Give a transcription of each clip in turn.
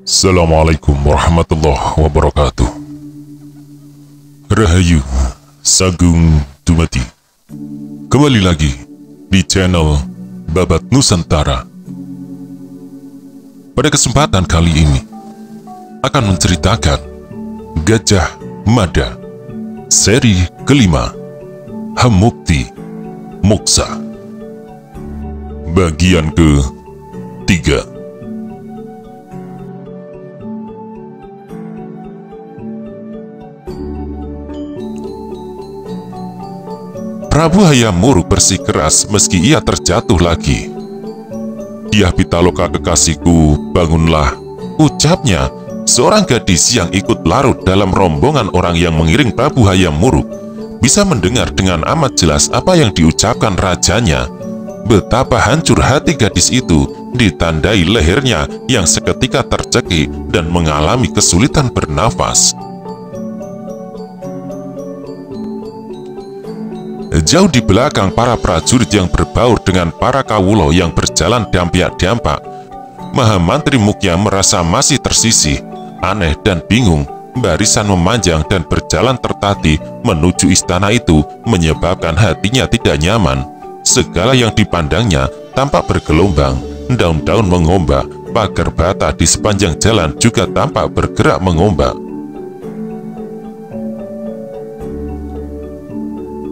Assalamualaikum warahmatullahi wabarakatuh. Rahayu, Sagung Dumadi. Kembali lagi di channel Babat Nusantara. Pada kesempatan kali ini akan menceritakan Gajah Mada seri kelima, Hamukti Moksa, bagian ke-3. Prabu Hayam Wuruk bersikeras meski ia terjatuh lagi. "Dyah Pitaloka kekasihku, bangunlah," ucapnya. Seorang gadis yang ikut larut dalam rombongan orang yang mengiring Prabu Hayam Wuruk bisa mendengar dengan amat jelas apa yang diucapkan rajanya. Betapa hancur hati gadis itu ditandai lehernya yang seketika tercekik dan mengalami kesulitan bernafas. Jauh di belakang para prajurit yang berbaur dengan para kawulo yang berjalan dampiak-dampak, Mahamantri Mukya merasa masih tersisih, aneh dan bingung. Barisan memanjang dan berjalan tertatih menuju istana itu menyebabkan hatinya tidak nyaman. Segala yang dipandangnya tampak bergelombang, daun-daun mengombak, pagar bata di sepanjang jalan juga tampak bergerak mengombak.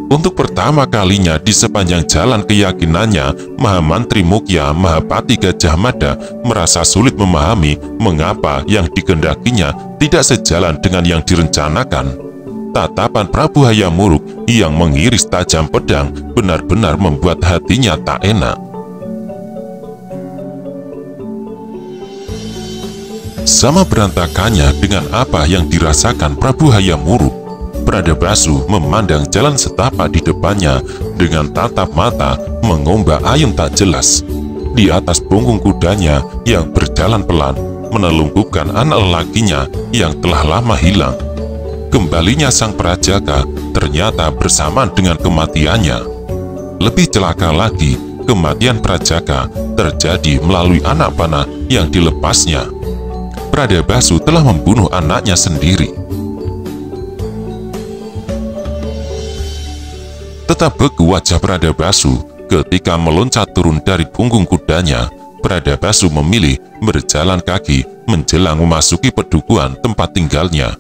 Untuk pertama kalinya di sepanjang jalan keyakinannya, Mahamantri Mukya Mahapati Gajah Mada merasa sulit memahami mengapa yang dikehendakinya tidak sejalan dengan yang direncanakan. Tatapan Prabu Hayam Wuruk yang mengiris tajam pedang benar-benar membuat hatinya tak enak. Sama berantakannya dengan apa yang dirasakan Prabu Hayam Wuruk, Bradabasu memandang jalan setapak di depannya dengan tatap mata mengombak ayun tak jelas. Di atas punggung kudanya yang berjalan pelan menelungkupkan anak lelakinya yang telah lama hilang. Kembalinya sang prajaka ternyata bersamaan dengan kematiannya. Lebih celaka lagi, kematian prajaka terjadi melalui anak panah yang dilepasnya. Bradabasu telah membunuh anaknya sendiri. Tetap beku wajah Bradabasu ketika meloncat turun dari punggung kudanya. Bradabasu memilih berjalan kaki menjelang memasuki pedukuhan tempat tinggalnya.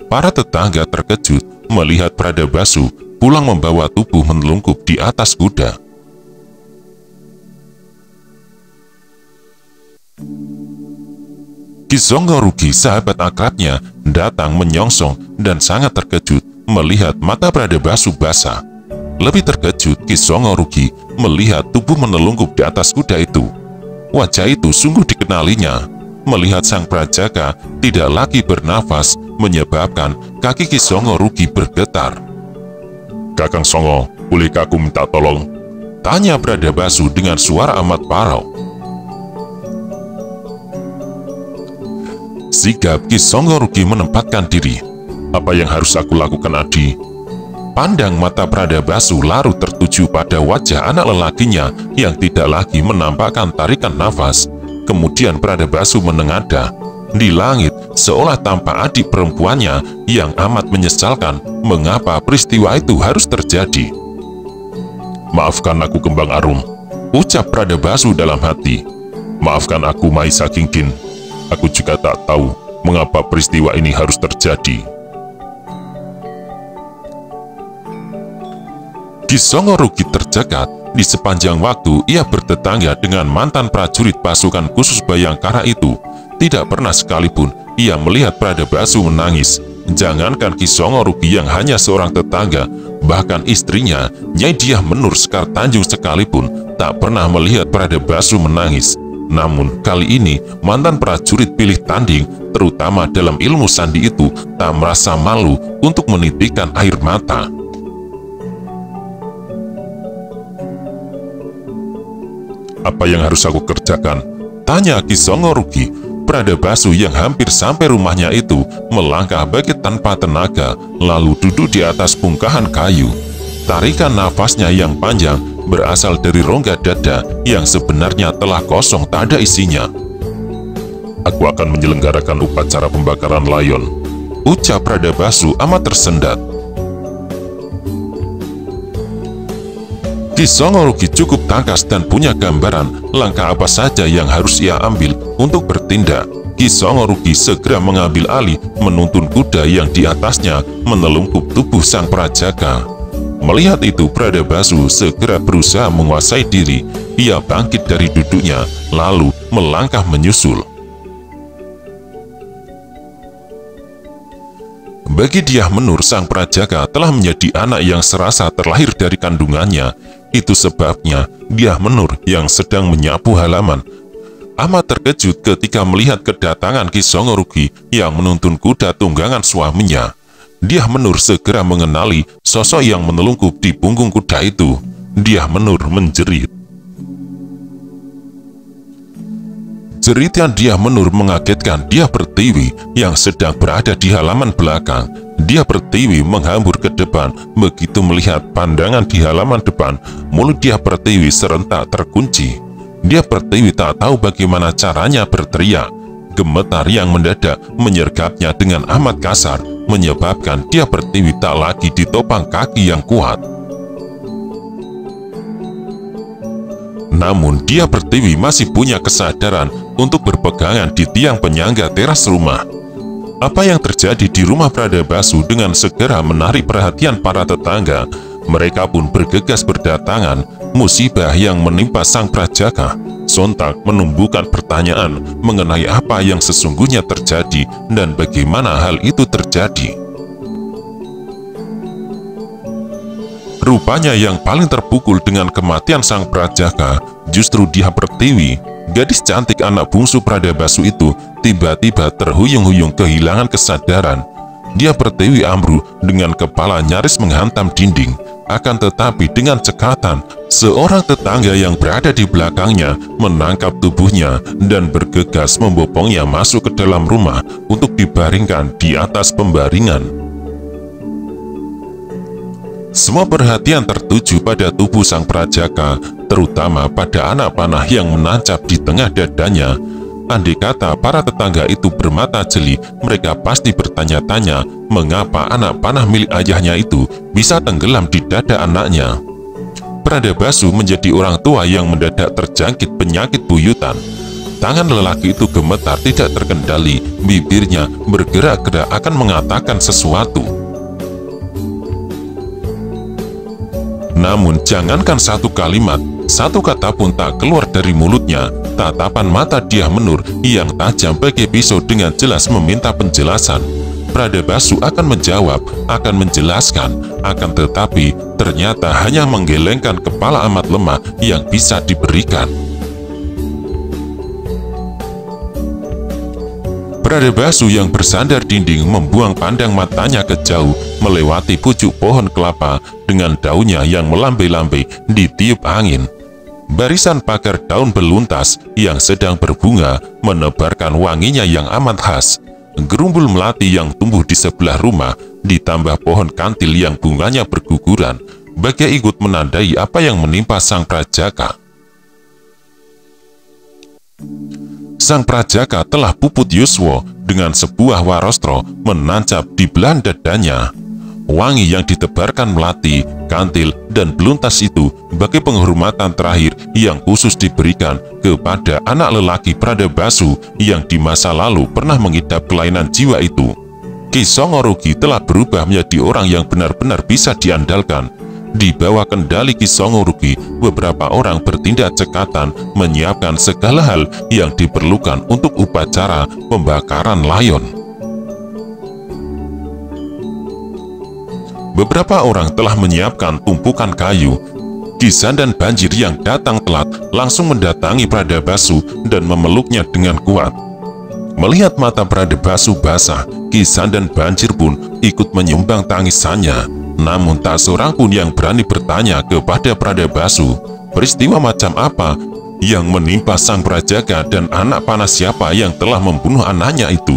Para tetangga terkejut melihat Bradabasu pulang membawa tubuh menelungkup di atas kuda. Ki Songo Rugi, sahabat akrabnya, datang menyongsong dan sangat terkejut melihat mata Bradabasu basah. Lebih terkejut Ki Songo Rugi melihat tubuh menelungkup di atas kuda itu. Wajah itu sungguh dikenalinya. Melihat sang prajaka tidak lagi bernafas menyebabkan kaki Ki Songo Rugi bergetar. "Kakang Songo, bolehkah aku minta tolong?" tanya Bradabasu dengan suara amat parau. Sigap Ki Songo Rugi menempatkan diri. "Apa yang harus aku lakukan, Adi?" Pandang mata Bradabasu larut tertuju pada wajah anak lelakinya yang tidak lagi menampakkan tarikan nafas. Kemudian Bradabasu menengadah. Di langit seolah tampak adik perempuannya yang amat menyesalkan mengapa peristiwa itu harus terjadi. "Maafkan aku, Kembang Arum," ucap Bradabasu dalam hati. "Maafkan aku, Mahisa Kingkin. Aku juga tak tahu mengapa peristiwa ini harus terjadi." Ki Songo Rugi tercekat. Di sepanjang waktu ia bertetangga dengan mantan prajurit pasukan khusus Bayangkara itu, tidak pernah sekalipun ia melihat Bradabasu menangis. Jangankan Ki Songo Rugi yang hanya seorang tetangga, bahkan istrinya Nyai Dyah Menur Sekar Tanjung sekalipun tak pernah melihat Bradabasu menangis. Namun kali ini mantan prajurit pilih tanding, terutama dalam ilmu sandi itu, tak merasa malu untuk menitikkan air mata. "Apa yang harus aku kerjakan?" tanya Ki Songo Rugi. Bradabasu yang hampir sampai rumahnya itu melangkah bagai tanpa tenaga, lalu duduk di atas bungkahan kayu. Tarikan nafasnya yang panjang berasal dari rongga dada yang sebenarnya telah kosong tak ada isinya. Aku akan menyelenggarakan upacara pembakaran layon, ucap Pradabasu amat tersendat. Ki Songoruki cukup tangkas dan punya gambaran langkah apa saja yang harus ia ambil untuk bertindak. Ki Songoruki segera mengambil alih menuntun kuda yang di atasnya menelungkup tubuh sang prajaga. Melihat itu, Pradabasu segera berusaha menguasai diri. Ia bangkit dari duduknya, lalu melangkah menyusul. Bagi Dyah Menur, sang prajaga telah menjadi anak yang serasa terlahir dari kandungannya. Itu sebabnya Dyah Menur yang sedang menyapu halaman amat terkejut ketika melihat kedatangan Ki Songoruki yang menuntun kuda tunggangan suaminya. Dyah Menur segera mengenali sosok yang menelungkup di punggung kuda itu. Dyah Menur menjerit. Jeritan Dyah Menur mengagetkan Dyah Pertiwi yang sedang berada di halaman belakang. Dyah Pertiwi menghambur ke depan. Begitu melihat pandangan di halaman depan, mulut Dyah Pertiwi serentak terkunci. Dyah Pertiwi tak tahu bagaimana caranya berteriak. Gemetar yang mendadak menyergapnya dengan amat kasar, menyebabkan Dyah Pertiwi tak lagi ditopang kaki yang kuat. Namun Dyah Pertiwi masih punya kesadaran untuk berpegangan di tiang penyangga teras rumah. Apa yang terjadi di rumah Pradabasu dengan segera menarik perhatian para tetangga. Mereka pun bergegas berdatangan. Musibah yang menimpa sang prajaga sontak menumbuhkan pertanyaan mengenai apa yang sesungguhnya terjadi dan bagaimana hal itu terjadi. Rupanya yang paling terpukul dengan kematian sang prajaga justru Dyah Pertiwi. Gadis cantik anak bungsu Pradabasu itu tiba-tiba terhuyung-huyung kehilangan kesadaran. Dyah Pertiwi ambruk dengan kepala nyaris menghantam dinding. Akan tetapi dengan cekatan, seorang tetangga yang berada di belakangnya menangkap tubuhnya dan bergegas membopongnya masuk ke dalam rumah untuk dibaringkan di atas pembaringan. Semua perhatian tertuju pada tubuh sang prajaga, terutama pada anak panah yang menancap di tengah dadanya. Andai kata para tetangga itu bermata jeli, mereka pasti bertanya-tanya mengapa anak panah milik ayahnya itu bisa tenggelam di dada anaknya. Pradabasu menjadi orang tua yang mendadak terjangkit penyakit buyutan. Tangan lelaki itu gemetar tidak terkendali, bibirnya bergerak-gerak akan mengatakan sesuatu. Namun jangankan satu kalimat, satu kata pun tak keluar dari mulutnya. Tatapan mata Dyah Menur yang tajam bagai pisau dengan jelas meminta penjelasan. Pradabasu akan menjawab, akan menjelaskan, akan tetapi ternyata hanya menggelengkan kepala amat lemah yang bisa diberikan. Pradabasu yang bersandar dinding membuang pandang matanya ke jauh, melewati pucuk pohon kelapa dengan daunnya yang melambai-lambai ditiup angin. Barisan pagar daun beluntas yang sedang berbunga menebarkan wanginya yang amat khas. Gerumbul melati yang tumbuh di sebelah rumah, ditambah pohon kantil yang bunganya berguguran, bagai ikut menandai apa yang menimpa sang prajaga. Sang prajaga telah puput yuswa dengan sebuah warostro menancap di belahan dadanya. Wangi yang ditebarkan melati, kantil, dan beluntas itu bagi penghormatan terakhir yang khusus diberikan kepada anak lelaki Pradabasu yang di masa lalu pernah mengidap kelainan jiwa itu. Ki Songoruki telah berubah menjadi orang yang benar-benar bisa diandalkan. Di bawah kendali Ki Songoruki, beberapa orang bertindak cekatan menyiapkan segala hal yang diperlukan untuk upacara pembakaran layon. Beberapa orang telah menyiapkan tumpukan kayu. Kisan dan Banjir yang datang telat langsung mendatangi Pradabasu dan memeluknya dengan kuat. Melihat mata Pradabasu basah, Kisan dan Banjir pun ikut menyumbang tangisannya. Namun tak seorang pun yang berani bertanya kepada Pradabasu, peristiwa macam apa yang menimpa sang prajaga dan anak panah siapa yang telah membunuh anaknya itu.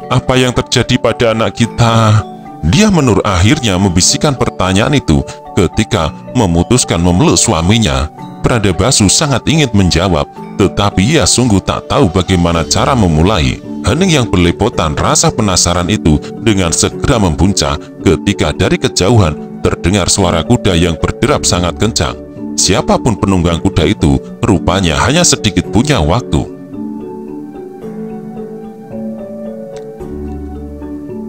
Apa yang terjadi pada anak kita? Dyah Menur akhirnya membisikkan pertanyaan itu ketika memutuskan memeluk suaminya. Pradabasu sangat ingin menjawab, tetapi ia sungguh tak tahu bagaimana cara memulai. Hening yang berlepotan rasa penasaran itu dengan segera membuncah ketika dari kejauhan terdengar suara kuda yang berderap sangat kencang. Siapapun penunggang kuda itu, rupanya hanya sedikit punya waktu.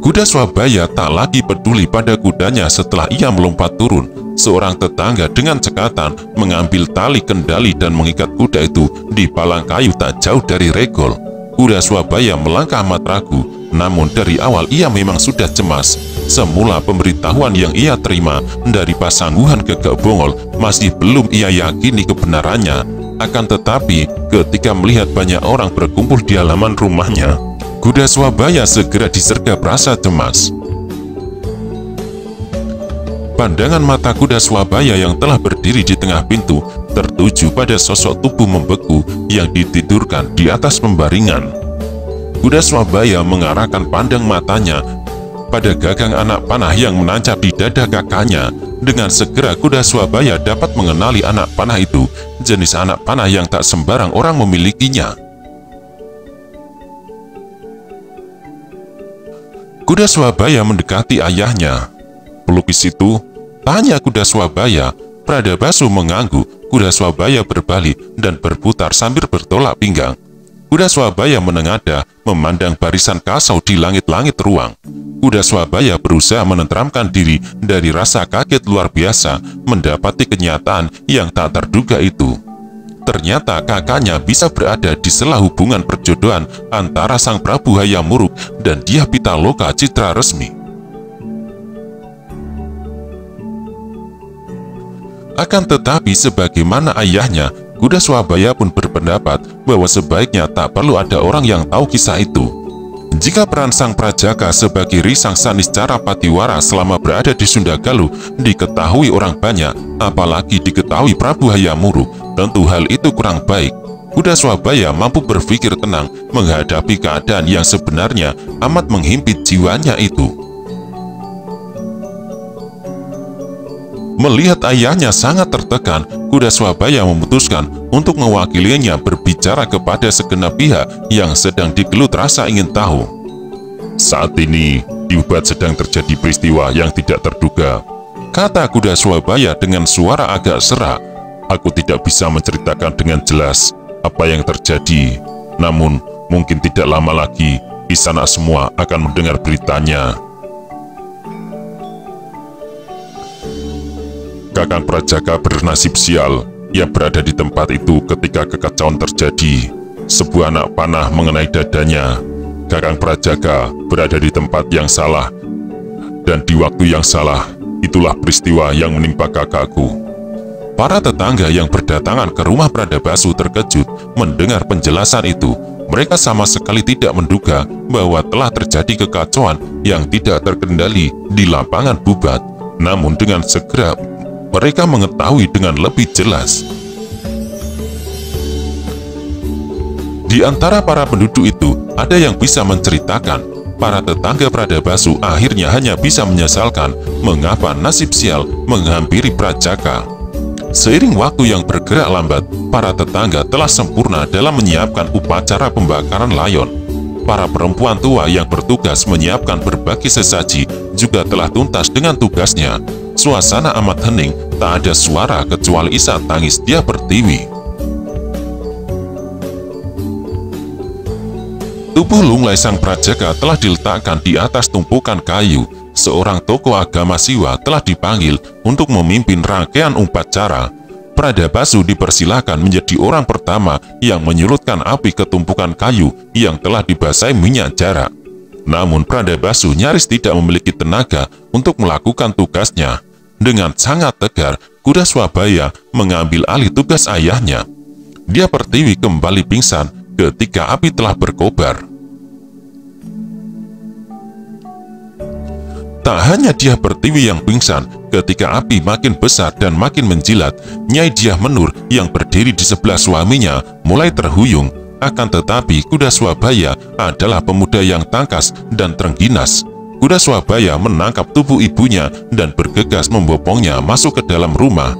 Kuda Swabaya tak lagi peduli pada kudanya setelah ia melompat turun. Seorang tetangga dengan cekatan mengambil tali kendali dan mengikat kuda itu di palang kayu tak jauh dari regol. Kuda Swabaya melangkah amat ragu, namun dari awal ia memang sudah cemas. Semula pemberitahuan yang ia terima dari Pasangguhan Gegak Bongol masih belum ia yakini kebenarannya. Akan tetapi, ketika melihat banyak orang berkumpul di halaman rumahnya, kuda Swabaya segera disergap rasa cemas. Pandangan mata kuda Swabaya yang telah berdiri di tengah pintu tertuju pada sosok tubuh membeku yang ditidurkan di atas pembaringan. Kuda Swabaya mengarahkan pandang matanya pada gagang anak panah yang menancap di dada kakaknya. Dengan segera kuda Swabaya dapat mengenali anak panah itu, jenis anak panah yang tak sembarang orang memilikinya. Kuda Swabaya mendekati ayahnya. "Pelukis itu?" tanya kuda Swabaya. Pradabasu mengangguk. Kuda Swabaya berbalik dan berputar sambil bertolak pinggang. Kuda Swabaya menengadah memandang barisan kasau di langit-langit ruang. Kuda Swabaya berusaha menenteramkan diri dari rasa kaget luar biasa mendapati kenyataan yang tak terduga itu. Ternyata kakaknya bisa berada di sela hubungan perjodohan antara Sang Prabu Hayam Wuruk dan Dyah Pitaloka Citra Resmi. Akan tetapi sebagaimana ayahnya, kuda Swabaya pun berpendapat bahwa sebaiknya tak perlu ada orang yang tahu kisah itu. Jika peran Sang Prajaka sebagai Risang Saniscara Patiwara selama berada di Sunda Galuh diketahui orang banyak, apalagi diketahui Prabu Hayam Wuruk, tentu hal itu kurang baik. Kuda Swabaya mampu berpikir tenang menghadapi keadaan yang sebenarnya amat menghimpit jiwanya itu. Melihat ayahnya sangat tertekan, kuda Swabaya memutuskan untuk mewakilinya berbicara kepada segenap pihak yang sedang digelut rasa ingin tahu. "Saat ini, di Ubat sedang terjadi peristiwa yang tidak terduga," kata kuda Swabaya dengan suara agak serak. "Aku tidak bisa menceritakan dengan jelas apa yang terjadi, namun mungkin tidak lama lagi, di sana semua akan mendengar beritanya." Kakang Prajaka bernasib sial. Ia berada di tempat itu ketika kekacauan terjadi. Sebuah anak panah mengenai dadanya. Kakang Prajaka berada di tempat yang salah, dan di waktu yang salah. Itulah peristiwa yang menimpa kakakku. Para tetangga yang berdatangan ke rumah Pradabasu terkejut mendengar penjelasan itu. Mereka sama sekali tidak menduga bahwa telah terjadi kekacauan yang tidak terkendali di lapangan Bubat. Namun dengan segera mereka mengetahui dengan lebih jelas. Di antara para penduduk itu, ada yang bisa menceritakan. Para tetangga Pradabasu akhirnya hanya bisa menyesalkan mengapa nasib sial menghampiri Prajaka. Seiring waktu yang bergerak lambat, para tetangga telah sempurna dalam menyiapkan upacara pembakaran layon. Para perempuan tua yang bertugas menyiapkan berbagai sesaji juga telah tuntas dengan tugasnya. Suasana amat hening, tak ada suara kecuali isak tangis Dyah Pertiwi. Tubuh lunglai Sang Prajaka telah diletakkan di atas tumpukan kayu. Seorang tokoh agama Siwa telah dipanggil untuk memimpin rangkaian upacara. Pradabasu dipersilakan menjadi orang pertama yang menyulutkan api ke tumpukan kayu yang telah dibasahi minyak jarak. Namun Pradabasu nyaris tidak memiliki tenaga untuk melakukan tugasnya. Dengan sangat tegar, kuda Swabaya mengambil alih tugas ayahnya. Dyah Pertiwi kembali pingsan ketika api telah berkobar. Tak hanya Dyah Pertiwi yang pingsan, ketika api makin besar dan makin menjilat, Nyai Dyah Menur yang berdiri di sebelah suaminya mulai terhuyung. Akan tetapi kuda Swabaya adalah pemuda yang tangkas dan terengginas. Kuda Swabaya menangkap tubuh ibunya dan bergegas membopongnya masuk ke dalam rumah.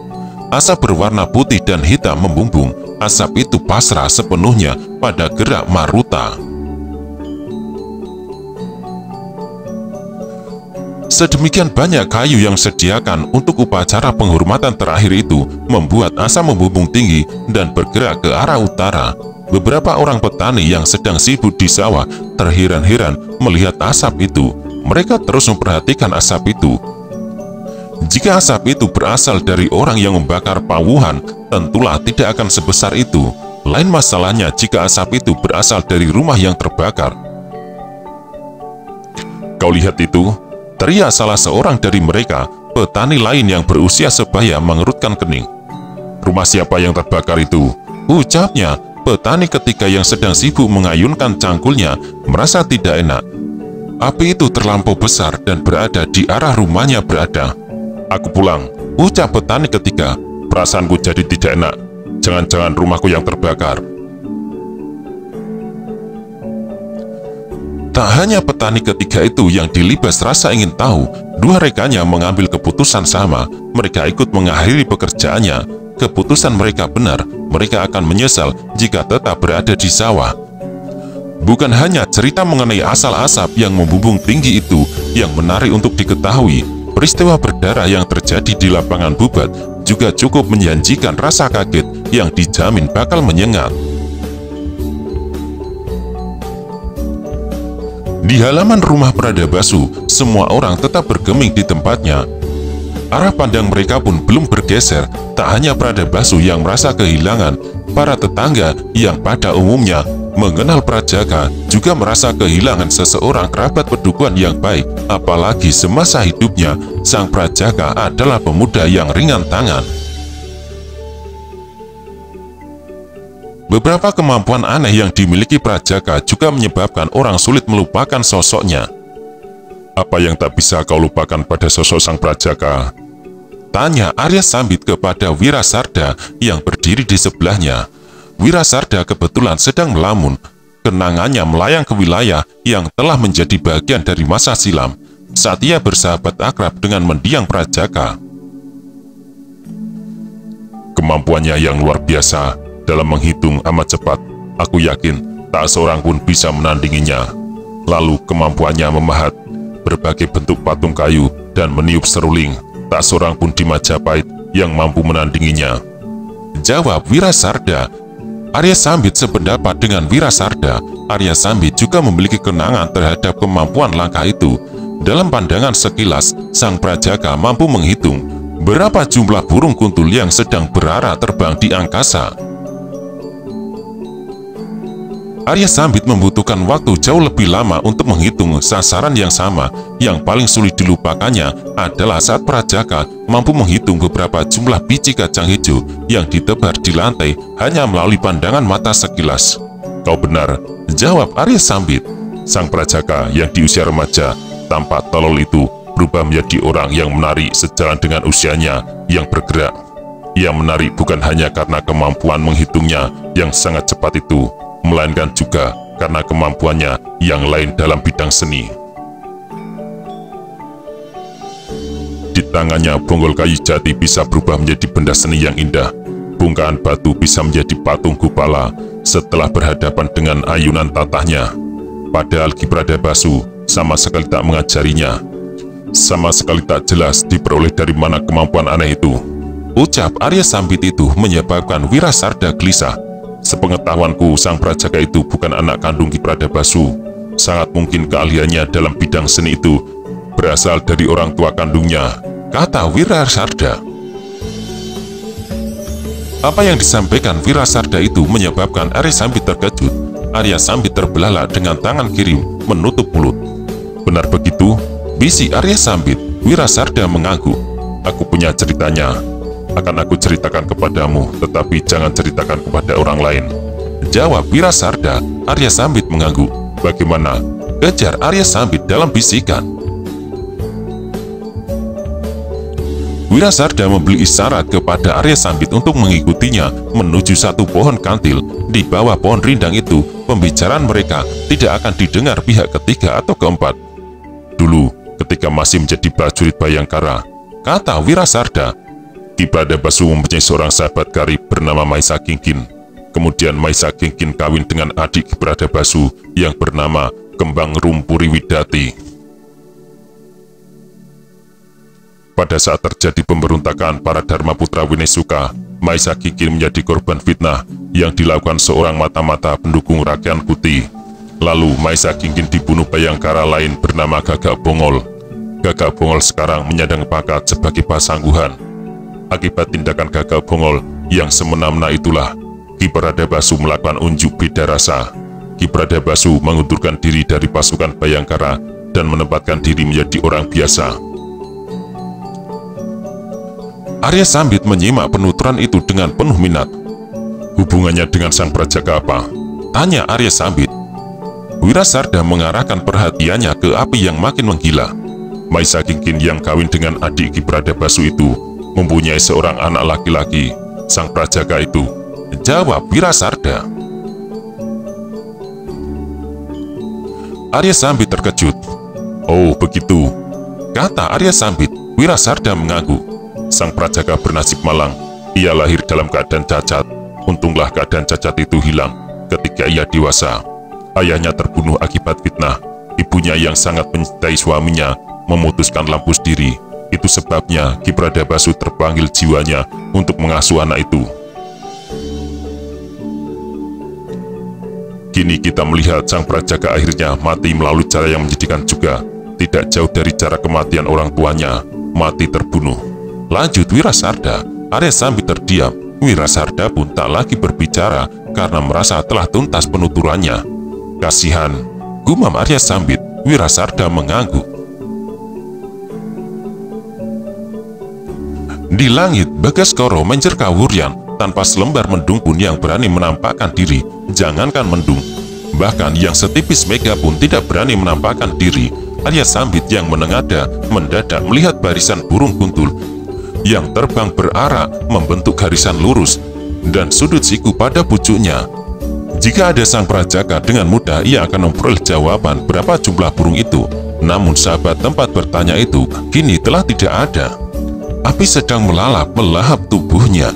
asap berwarna putih dan hitam membumbung. Asap itu pasrah sepenuhnya pada gerak Maruta. Sedemikian banyak kayu yang disediakan untuk upacara penghormatan terakhir itu membuat asap membumbung tinggi dan bergerak ke arah utara. Beberapa orang petani yang sedang sibuk di sawah terheran-heran melihat asap itu. Mereka terus memperhatikan asap itu. Jika asap itu berasal dari orang yang membakar pawuhan, tentulah tidak akan sebesar itu. Lain masalahnya jika asap itu berasal dari rumah yang terbakar. Kau lihat itu? Teriak salah seorang dari mereka. Petani lain yang berusia sebaya mengerutkan kening. Rumah siapa yang terbakar itu? Ucapnya. Petani ketika yang sedang sibuk mengayunkan cangkulnya merasa tidak enak. Api itu terlampau besar dan berada di arah rumahnya berada. Aku pulang, ucap petani ketika. Perasaanku jadi tidak enak. Jangan-jangan rumahku yang terbakar. Tak hanya petani ketiga itu yang dilibas rasa ingin tahu, dua rekannya mengambil keputusan sama. Mereka ikut mengakhiri pekerjaannya. Keputusan mereka benar, mereka akan menyesal jika tetap berada di sawah. Bukan hanya cerita mengenai asal asap yang membumbung tinggi itu yang menarik untuk diketahui, peristiwa berdarah yang terjadi di lapangan Bubat juga cukup menjanjikan rasa kaget yang dijamin bakal menyengat. Di halaman rumah Pradabasu, semua orang tetap bergeming di tempatnya. Arah pandang mereka pun belum bergeser. Tak hanya Pradabasu yang merasa kehilangan, para tetangga yang pada umumnya mengenal Prajaka juga merasa kehilangan seseorang kerabat pedukuhan yang baik. Apalagi semasa hidupnya, sang Prajaka adalah pemuda yang ringan tangan. Beberapa kemampuan aneh yang dimiliki Prajaka juga menyebabkan orang sulit melupakan sosoknya. Apa yang tak bisa kau lupakan pada sosok sang Prajaka? Tanya Arya Sambit kepada Wirasarda yang berdiri di sebelahnya. Wirasarda kebetulan sedang melamun. Kenangannya melayang ke wilayah yang telah menjadi bagian dari masa silam, saat ia bersahabat akrab dengan mendiang Prajaka. Kemampuannya yang luar biasa dalam menghitung amat cepat. Aku yakin tak seorang pun bisa menandinginya. Lalu kemampuannya memahat berbagai bentuk patung kayu dan meniup seruling. Tak seorang pun di Majapahit yang mampu menandinginya, jawab Wirasarda. Arya Sambit sependapat dengan Wirasarda. Arya Sambit juga memiliki kenangan terhadap kemampuan langkah itu. Dalam pandangan sekilas, sang Prajaka mampu menghitung berapa jumlah burung kuntul yang sedang berarah terbang di angkasa. Arya Sambit membutuhkan waktu jauh lebih lama untuk menghitung sasaran yang sama. Yang paling sulit dilupakannya adalah saat Prajaka mampu menghitung beberapa jumlah biji kacang hijau yang ditebar di lantai hanya melalui pandangan mata sekilas. Kau benar, jawab Arya Sambit. Sang Prajaka yang di usia remaja tampak tolol itu berubah menjadi orang yang menari sejalan dengan usianya yang bergerak. Ia menari bukan hanya karena kemampuan menghitungnya yang sangat cepat itu, melainkan juga karena kemampuannya yang lain dalam bidang seni. Di tangannya, bonggol kayu jati bisa berubah menjadi benda seni yang indah. Bongkahan batu bisa menjadi patung Gupala setelah berhadapan dengan ayunan tatahnya. Padahal Ki Pradabasu sama sekali tak mengajarinya. Sama sekali tak jelas diperoleh dari mana kemampuan aneh itu. Ucap Arya Sambit itu menyebabkan Wirasarda gelisah. Sepengetahuanku, sang Prajaka itu bukan anak kandung Ki Pradabasu. Sangat mungkin keahliannya dalam bidang seni itu berasal dari orang tua kandungnya, kata Wirasarda. Apa yang disampaikan Wirasarda itu menyebabkan Arya Sambit terkejut. Arya Sambit terbelalak dengan tangan kiri menutup mulut. Benar begitu? Bisik Arya Sambit. Wirasarda mengangguk. Aku punya ceritanya. Akan aku ceritakan kepadamu, tetapi jangan ceritakan kepada orang lain, jawab Wirasarda. Arya Sambit mengangguk. Bagaimana? Kejar Arya Sambit dalam bisikan. Wirasarda memberi isyarat kepada Arya Sambit untuk mengikutinya menuju satu pohon kantil. Di bawah pohon rindang itu, pembicaraan mereka tidak akan didengar pihak ketiga atau keempat. Dulu, ketika masih menjadi prajurit Bayangkara, kata Wirasarda, Ki Pradabashu mempunyai seorang sahabat karib bernama Maisa Kingkin. Kemudian Maisa Kingkin kawin dengan adik Ki Pradabashu yang bernama Kembang Rumpuri Widati. Pada saat terjadi pemberontakan para Dharma Putra Winesuka, Maisa Kingkin menjadi korban fitnah yang dilakukan seorang mata-mata pendukung Rakyat Kuti. Lalu Maisa Kingkin dibunuh Bayangkara lain bernama Gagak Bongol. Gagak Bongol sekarang menyandang pangkat sebagai pasangguhan. Akibat tindakan Gagak Bongol yang semena-mena itulah Ki Pradabashu melakukan unjuk beda rasa. Ki Pradabashu mengundurkan diri dari pasukan Bayangkara dan menempatkan diri menjadi orang biasa. Arya Sambit menyimak penuturan itu dengan penuh minat. Hubungannya dengan sang Prajaka apa? Tanya Arya Sambit. Wirasarda mengarahkan perhatiannya ke api yang makin menggila. Maisa Kingkin yang kawin dengan adik Ki Pradabashu itu mempunyai seorang anak laki-laki, sang Prajaka itu. Jawab Wirasarda. Arya Sambit terkejut. Oh begitu, kata Arya Sambit. Wirasarda mengangguk. Sang Prajaka bernasib malang. Ia lahir dalam keadaan cacat. Untunglah keadaan cacat itu hilang ketika ia dewasa. Ayahnya terbunuh akibat fitnah. Ibunya yang sangat mencintai suaminya memutuskan lampus diri. Itu sebabnya Ki Pradabashu terpanggil jiwanya untuk mengasuh anak itu. Kini kita melihat sang Prajaka akhirnya mati melalui cara yang menyedihkan juga. Tidak jauh dari cara kematian orang tuanya, mati terbunuh. Lanjut Wirasarda. Arya Sambit terdiam. Wirasarda pun tak lagi berbicara karena merasa telah tuntas penuturannya. Kasihan, gumam Arya Sambit. Wirasarda mengangguk. Di langit, Bagaskoro mencerca Wuryan tanpa selembar mendung pun yang berani menampakkan diri. Jangankan mendung, bahkan yang setipis mega pun tidak berani menampakkan diri. Arya Sambit yang menengada mendadak melihat barisan burung kuntul yang terbang berarak membentuk garisan lurus dan sudut siku pada pucuknya. Jika ada sang Prajaka, dengan mudah ia akan memperoleh jawaban berapa jumlah burung itu. Namun sahabat tempat bertanya itu kini telah tidak ada. Api sedang melalap melahap tubuhnya.